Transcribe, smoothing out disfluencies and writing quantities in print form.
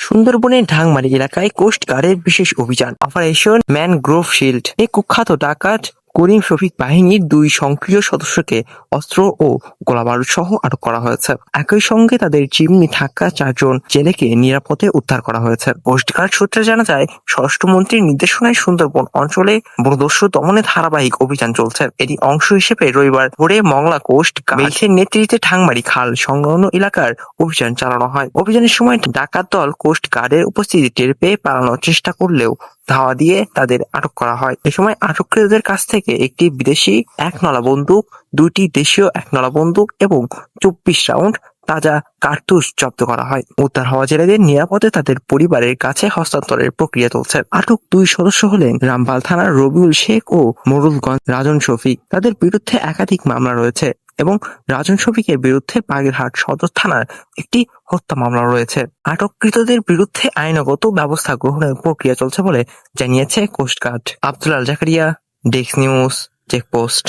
সুন্দরবনের ঢাংমারি এলাকায় কোস্ট গার্ডের বিশেষ অভিযান অপারেশন ম্যানগ্রোভ শিল্ড এ কুখ্যাত ডাকাত করিম শফিক বাহিনীর 2 সক্রিয় সদস্যকে অস্ত্র ও গোলাবারুদ সহ আটক করা হয়েছে। একই সঙ্গে তাদের জিম্মি থাকা 4 জন জেলেকে নিরাপদে উদ্ধার করা হয়েছে। কোস্ট গার্ড সূত্রে জানা যায়, স্বরাষ্ট্রমন্ত্রীর নির্দেশনায় সুন্দরবন অঞ্চলে বনদস্যু দমনে ধারাবাহিক অভিযান চলছে। এরই অংশ হিসেবে রবিবার ভোরে মংলা কোস্ট গার্ডের নেতৃত্বে ঢাংমারি খাল সংলগ্ন এলাকার অভিযান চালানো হয়। অভিযানের সময় ডাকাত দল কোস্ট গার্ডের উপস্থিতি টের পেয়ে পালানোর চেষ্টা করলেও ধাওয়া দিয়ে তাদের আটক করা হয়। এ সময় আটককৃতদের কাছ থেকে একটি বিদেশি 1 নলা বন্দুক, 2টি দেশীয় 1 নলা বন্দুক এবং 24 রাউন্ড তাজা কার্তুজ জব্দ করা হয়। উদ্ধার হওয়া জেলেদের নিরাপদে তাদের পরিবারের কাছে হস্তান্তরের প্রক্রিয়া চলছে। আটক 2 সদস্য হলেন রামপাল থানার রবিউল শেখ ও মোরুলগঞ্জ রাজন শফিক। তাদের বিরুদ্ধে একাধিক মামলা রয়েছে এবং রাজন শফিকের বিরুদ্ধে বাগেরহাট সদর থানার একটি হত্যা মামলা রয়েছে। আটককৃতদের বিরুদ্ধে আইনগত ব্যবস্থা গ্রহণের প্রক্রিয়া চলছে বলে জানিয়েছে কোস্ট গার্ড। আব্দুল আল জাকারিয়া, ডেস্ক নিউজ, চেকপোস্ট।